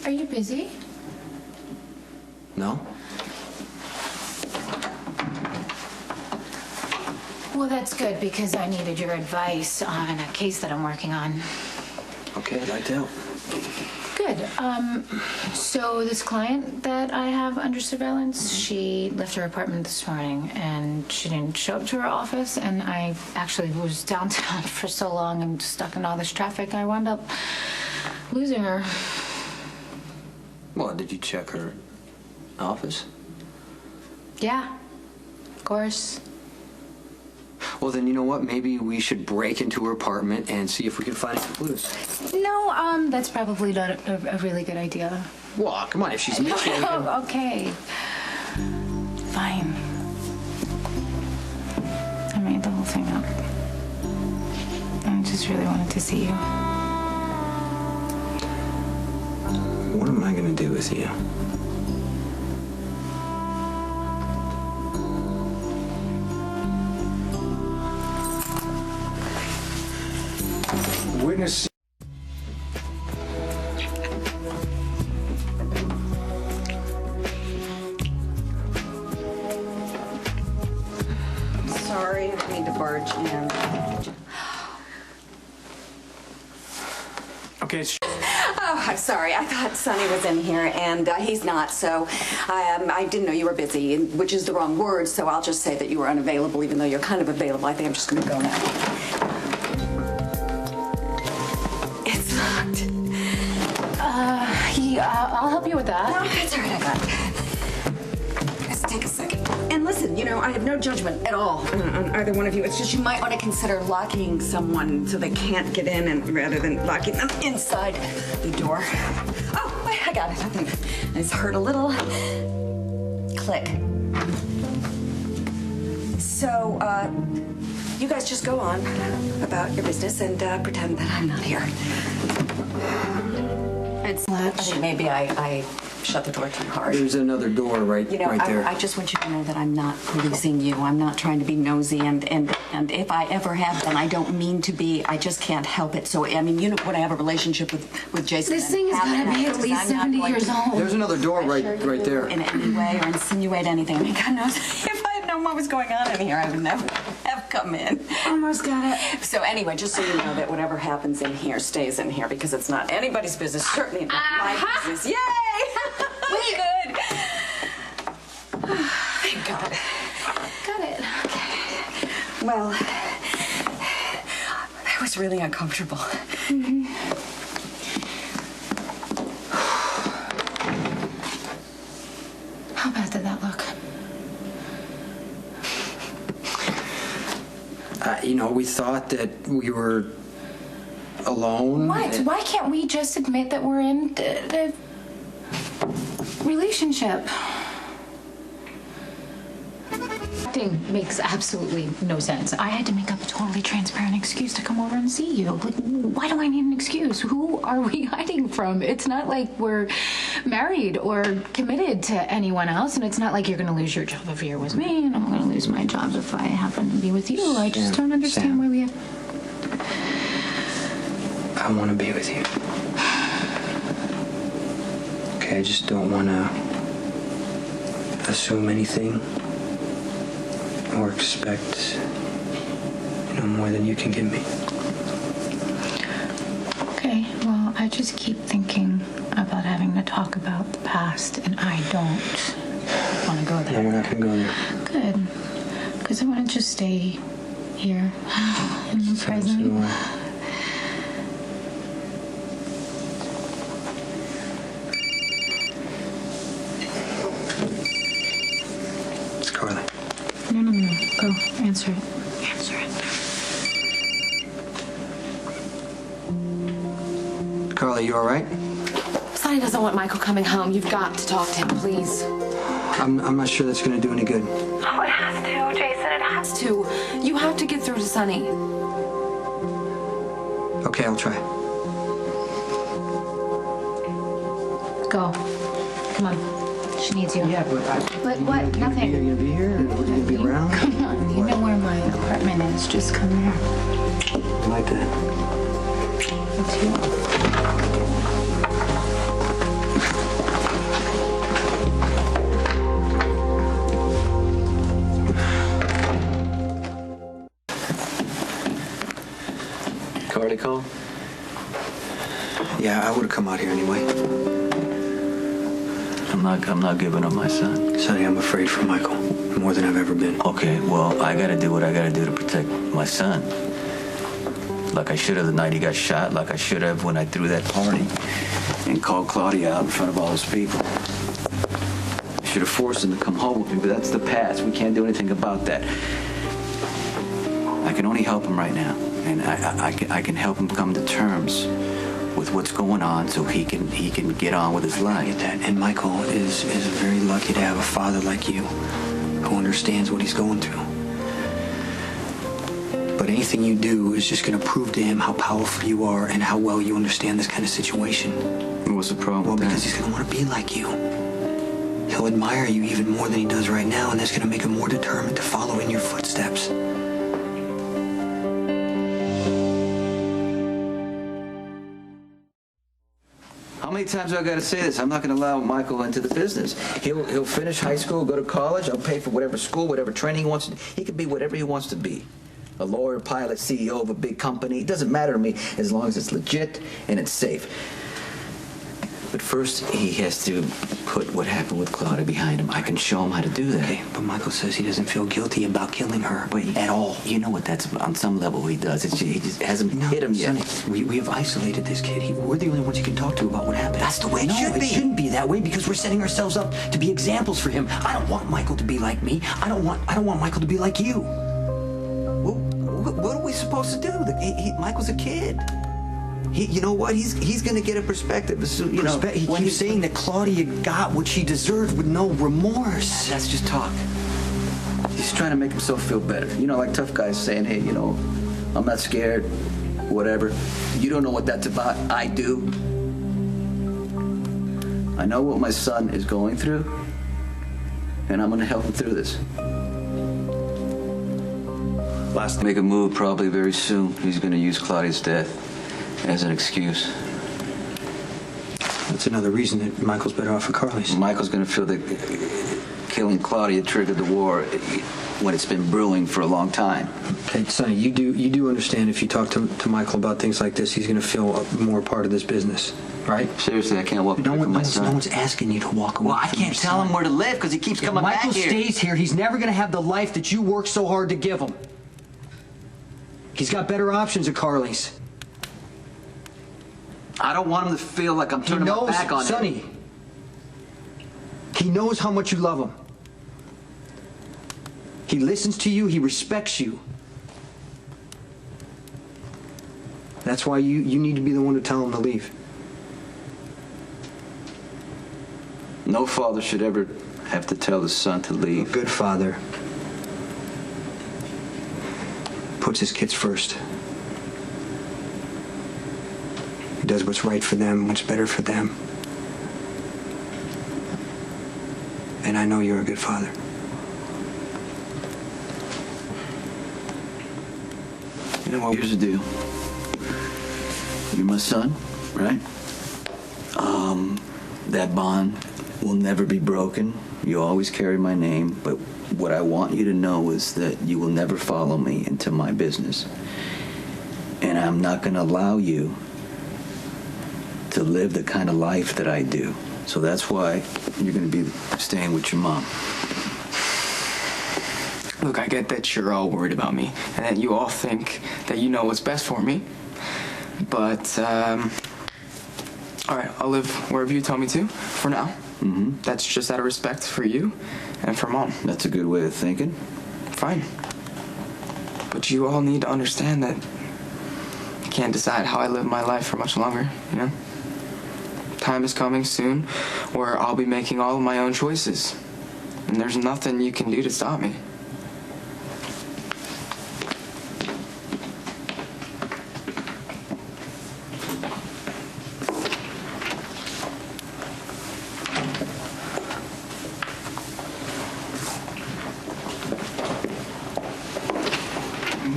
Are you busy? No? Well, that's good because I needed your advice on a case that I'm working on. Okay, I'd like to help. Good. So this client that I have under surveillance, she left her apartment this morning and she didn't show up to her office, and I actually was downtown for so long and stuck in all this traffic, I wound up losing her. Well, did you check her office? Yeah, of course. Well, then you know what? Maybe we should break into her apartment and see if we can find some clues. No, that's probably not a really good idea. Well, come on, if she's missing. Oh, okay. Fine. I made the whole thing up. I just really wanted to see you. What am I gonna do with you? Witness. Sorry, I need to barge in. Okay. Oh, I'm sorry. I thought Sonny was in here, and he's not, so I didn't know you were busy, which is the wrong word, so I'll just say that you were unavailable, even though you're kind of available. I think I'm just going to go now. It's locked. I'll help you with that. No, that's all right. I got it. Let's take a second. And listen, you know, I have no judgment at all on either one of you. It's just you might want to consider locking someone so they can't get in, and rather than locking them inside the door. Oh, wait, I got it. I think I just heard a little click. So, you guys just go on about your business and pretend that I'm not here. I think maybe I shut the door too hard. There's another door right there. I just want you to know that I'm not policing you. I'm not trying to be nosy, and if I ever have been, I don't mean to be. I just can't help it. So, I mean, you know, when I have a relationship with Jason. This thing's gotta be at least 70 years old. There's another door right there. In any way or insinuate anything. I mean, God knows, if I had known what was going on in here, I would never have come in. Almost got it. So anyway, just so you know that whatever happens in here stays in here, because it's not anybody's business, certainly not my business. Yay! Good. Thank God. Got it. Okay. Well, that was really uncomfortable. Mm-hmm. How bad did that look? You know, we thought that we were alone. What? Why can't we just admit that we're in the relationship? Thing makes absolutely no sense. I had to make up a totally transparent excuse to come over and see you. Like, why do I need an excuse? Who are we hiding from? It's not like we're married or committed to anyone else, and it's not like you're going to lose your job if you're with me, and I'm going to lose my job if I happen to be with you. I just don't understand why we have... I want to be with you. Okay, I just don't want to assume anything or expect, you know, more than you can give me. Okay, well, I just keep thinking about having to talk about the past, and I don't want to go there. No, we're not going to go there. Good, because I want to just stay here in the present. It's Carly. No. Go. Answer it. Answer it. Carly, you all right? Sonny doesn't want Michael coming home. You've got to talk to him, please. I'm not sure that's going to do any good. Oh, it has to, Jason. It has to. You have to get through to Sonny. Okay, I'll try. Go. Come on. She needs you. Yeah, but But what? Nothing. You're going to be here? Or we're going to be around? Come on. You know where my apartment is. Just come there. I like that. Me too. take home? Yeah, I would have come out here anyway. I'm not giving up my son. Sonny, I'm afraid for Michael more than I've ever been. Okay, well, I gotta do what I gotta do to protect my son. Like I should have the night he got shot, like I should have when I threw that party and called Claudia out in front of all those people. I should have forced him to come home with me, but that's the past. We can't do anything about that. I can only help him right now, and I can help him come to terms with what's going on so he can get on with his life. I get that. And Michael is very lucky to have a father like you who understands what he's going through. But anything you do is just going to prove to him how powerful you are and how well you understand this kind of situation. What's the problem? Well, because he's going to want to be like you. He'll admire you even more than he does right now, and that's going to make him more determined to follow in your footsteps. How many times do I got to say this? I'm not going to allow Michael into the business. He'll finish high school, go to college. I'll pay for whatever school, whatever training he wants to do. He can be whatever he wants to be. A lawyer, pilot, CEO of a big company. It doesn't matter to me as long as it's legit and it's safe. But first, he has to put what happened with Claudia behind him. I can show him how to do that. Okay, but Michael says he doesn't feel guilty about killing her at all. You know what that's about. On some level he does. He just hasn't hit him yet. Sonny, we have isolated this kid. We're the only ones you can talk to about what happened. That's the way it should be. No, it shouldn't be that way because we're setting ourselves up to be examples for him. I don't want Michael to be like me. I don't want Michael to be like you. Well, what are we supposed to do? Michael's a kid. You know what? He's going to get a perspective. He keeps saying that Claudia got what she deserved with no remorse. That's just talk. He's trying to make himself feel better. Like tough guys saying, hey, I'm not scared, whatever. You don't know what that's about. I do. I know what my son is going through, and I'm going to help him through this. Make a move probably very soon. He's going to use Claudia's death as an excuse. That's another reason that Michael's better off at Carly's. Michael's going to feel that killing Claudia triggered the war when it's been brewing for a long time. Okay, Sonny, you do understand if you talk to Michael about things like this, he's going to feel more part of this business, right? Seriously, I can't walk away from my son. No one's asking you to walk away. Well, I can't tell him where to live because he keeps coming back here. If Michael stays here, he's never going to have the life that you worked so hard to give him. He's got better options at Carly's. I don't want him to feel like I'm turning my back on him. Sonny, he knows how much you love him. He listens to you. He respects you. That's why you need to be the one to tell him to leave. No father should ever have to tell his son to leave. A good father puts his kids first. He does what's right for them, what's better for them. And I know you're a good father. You know what? Here's the deal. You're my son, right? That bond will never be broken. You always carry my name, but what I want you to know is that you will never follow me into my business. And I'm not going to allow you to live the kind of life that I do. So that's why you're going to be staying with your mom. Look, I get that you're all worried about me and that you all think that you know what's best for me. But, all right, I'll live wherever you tell me to for now. Mm-hmm. That's just out of respect for you and for Mom. That's a good way of thinking. Fine. But you all need to understand that I can't decide how I live my life for much longer, you know? Time is coming soon where I'll be making all of my own choices. And there's nothing you can do to stop me.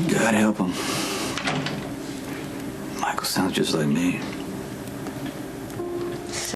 God help him. Michael sounds just like me.